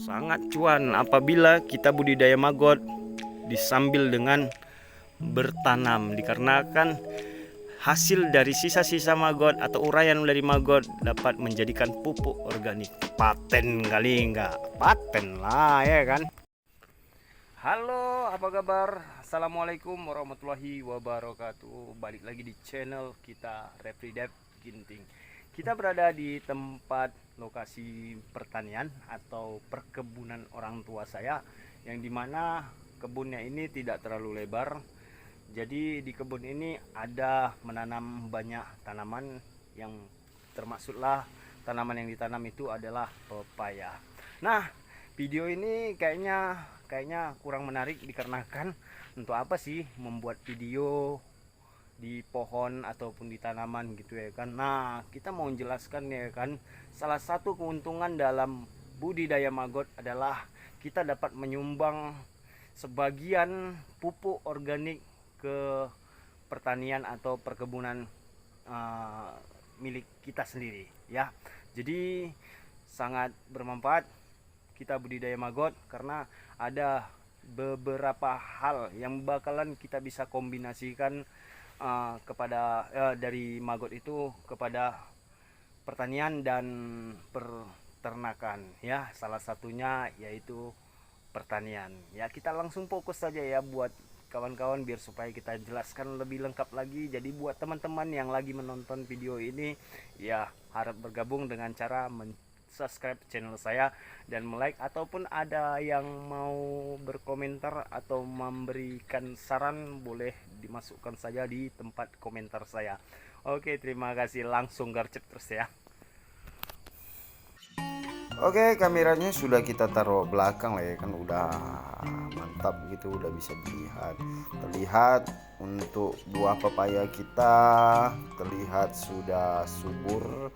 sangat cuan apabila kita budidaya maggot disambil dengan bertanam, dikarenakan hasil dari sisa-sisa maggot atau uraian dari maggot dapat menjadikan pupuk organik. Paten kali enggak? Paten lah ya kan. Halo, apa kabar? Assalamualaikum warahmatullahi wabarakatuh. Balik lagi di channel kita Refridep Ginting. Kita berada di tempat lokasi pertanian atau perkebunan orang tua saya, yang dimana kebunnya ini tidak terlalu lebar. Jadi di kebun ini ada menanam banyak tanaman, yang termasuklah tanaman yang ditanam itu adalah pepaya. Nah, video ini kayaknya kurang menarik, dikarenakan untuk apa sih membuat video di pohon ataupun di tanaman gitu ya kan. Nah, kita mau menjelaskan ya kan, salah satu keuntungan dalam budidaya maggot adalah kita dapat menyumbang sebagian pupuk organik ke pertanian atau perkebunan milik kita sendiri ya. Jadi sangat bermanfaat kita budidaya maggot, karena ada beberapa hal yang bakalan kita bisa kombinasikan kepada dari maggot itu kepada pertanian dan peternakan ya. Salah satunya yaitu pertanian ya. Kita langsung fokus saja ya buat kawan-kawan, biar supaya kita jelaskan lebih lengkap lagi. Jadi buat teman-teman yang lagi menonton video ini ya, harap bergabung dengan cara subscribe channel saya dan like, ataupun ada yang mau berkomentar atau memberikan saran, boleh dimasukkan saja di tempat komentar saya. Oke, terima kasih, langsung garcep terus ya. Oke, kameranya sudah kita taruh belakang lah ya kan, udah mantap gitu, udah bisa terlihat untuk buah pepaya kita terlihat sudah subur,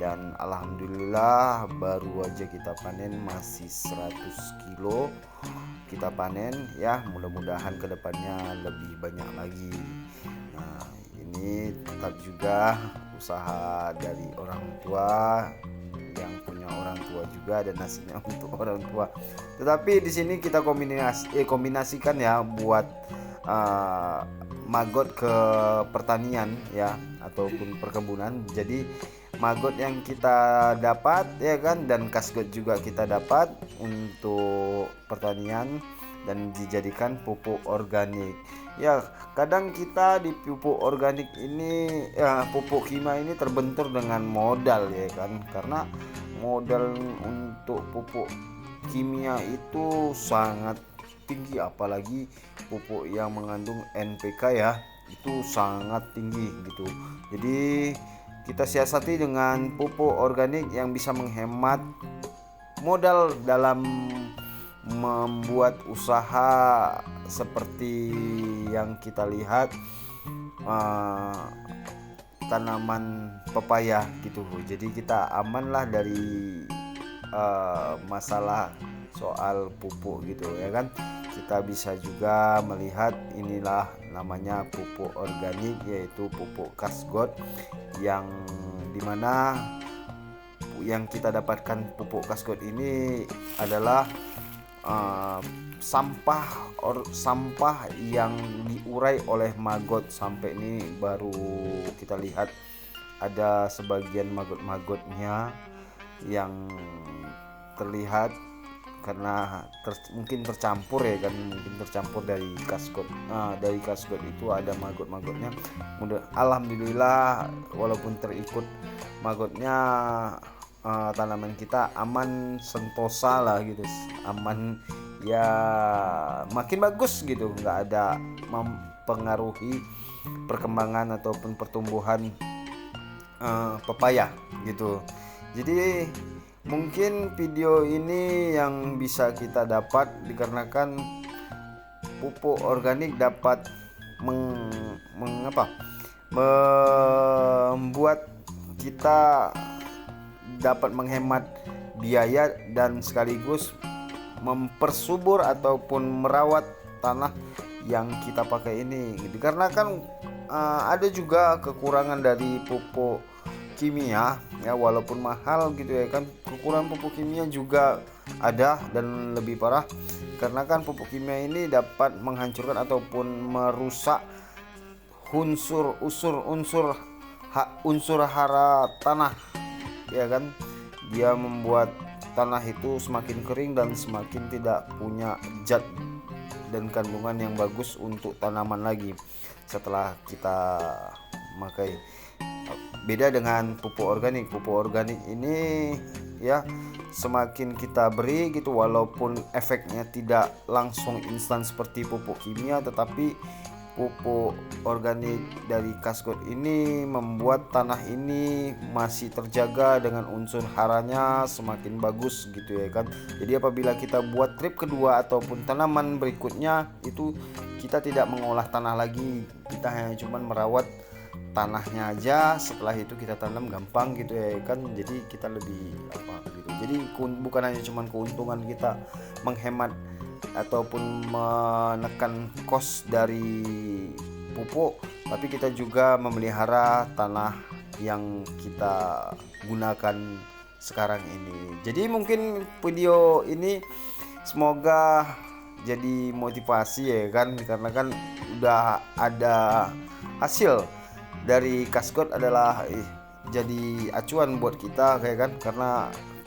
dan alhamdulillah baru aja kita panen, masih 100 kilo kita panen ya. Mudah-mudahan kedepannya lebih banyak lagi. Nah, ini tetap juga usaha dari orang tua, yang punya orang tua juga ada nasinya untuk orang tua. Tetapi di sini kita kombinasikan ya buat maggot ke pertanian ya ataupun perkebunan. Jadi maggot yang kita dapat ya kan, dan kasgot juga kita dapat untuk pertanian dan dijadikan pupuk organik. Ya, kadang kita di pupuk organik ini ya, pupuk kimia ini terbentur dengan modal ya kan, karena modal untuk pupuk kimia itu sangat tinggi, apalagi pupuk yang mengandung NPK ya, itu sangat tinggi gitu. Jadi kita siasati dengan pupuk organik yang bisa menghemat modal dalam membuat usaha seperti yang kita lihat tanaman pepaya gitu. Jadi kita amanlah dari masalah soal pupuk gitu ya kan. Kita bisa juga melihat inilah namanya pupuk organik, yaitu pupuk kasgot, yang dimana yang kita dapatkan pupuk kasgot ini adalah sampah yang diurai oleh maggot. Sampai ini baru kita lihat ada sebagian maggot-maggotnya yang terlihat karena mungkin tercampur ya kan, mungkin tercampur dari kasgot. Dari kasgot itu ada maggot-maggotnya. Alhamdulillah walaupun terikut magotnya, tanaman kita aman sentosa lah gitu, aman ya, makin bagus gitu, nggak ada mempengaruhi perkembangan ataupun pertumbuhan pepaya gitu. Jadi mungkin video ini yang bisa kita dapat dikarenakan pupuk organik dapat membuat kita dapat menghemat biaya dan sekaligus mempersubur ataupun merawat tanah yang kita pakai ini. Dikarenakan ada juga kekurangan dari pupuk kimia ya, walaupun mahal gitu ya kan, kekurangan pupuk kimia juga ada dan lebih parah karena kan pupuk kimia ini dapat menghancurkan ataupun merusak unsur hara tanah ya kan. Dia membuat tanah itu semakin kering dan semakin tidak punya zat dan kandungan yang bagus untuk tanaman lagi setelah kita memakai. Beda dengan pupuk organik. Pupuk organik ini ya semakin kita beri gitu, walaupun efeknya tidak langsung instan seperti pupuk kimia, tetapi pupuk organik dari Kasgot ini membuat tanah ini masih terjaga dengan unsur haranya semakin bagus gitu ya kan. Jadi apabila kita buat trip kedua ataupun tanaman berikutnya itu kita tidak mengolah tanah lagi, kita hanya cuman merawat tanahnya aja, setelah itu kita tanam gampang gitu ya kan. Jadi kita lebih gitu. Jadi bukan hanya cuman keuntungan kita menghemat ataupun menekan kos dari pupuk, tapi kita juga memelihara tanah yang kita gunakan sekarang ini. Jadi mungkin video ini semoga jadi motivasi ya kan, karena kan udah ada hasil dari Kasgot adalah jadi acuan buat kita kayak kan, karena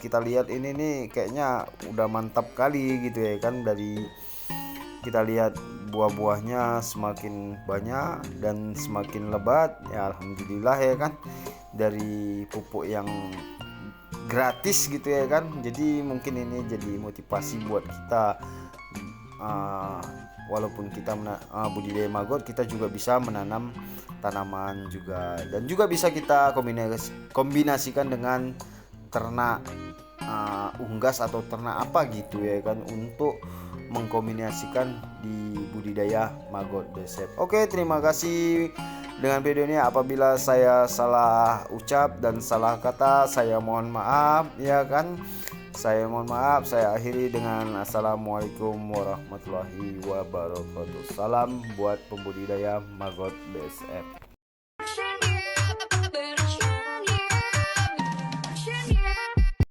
kita lihat ini nih kayaknya udah mantap kali gitu ya kan. Dari kita lihat buah-buahnya semakin banyak dan semakin lebat ya, alhamdulillah ya kan, dari pupuk yang gratis gitu ya kan. Jadi mungkin ini jadi motivasi buat kita, walaupun kita budidaya maggot, kita juga bisa menanam tanaman juga, dan juga bisa kita kombinasikan dengan ternak unggas atau ternak apa gitu ya kan, untuk mengkombinasikan di budidaya maggot BSF. Oke, terima kasih dengan video ini. Apabila saya salah ucap dan salah kata, saya mohon maaf ya kan. Saya mohon maaf. Saya akhiri dengan assalamualaikum warahmatullahi wabarakatuh. Salam buat pembudidaya maggot BSF.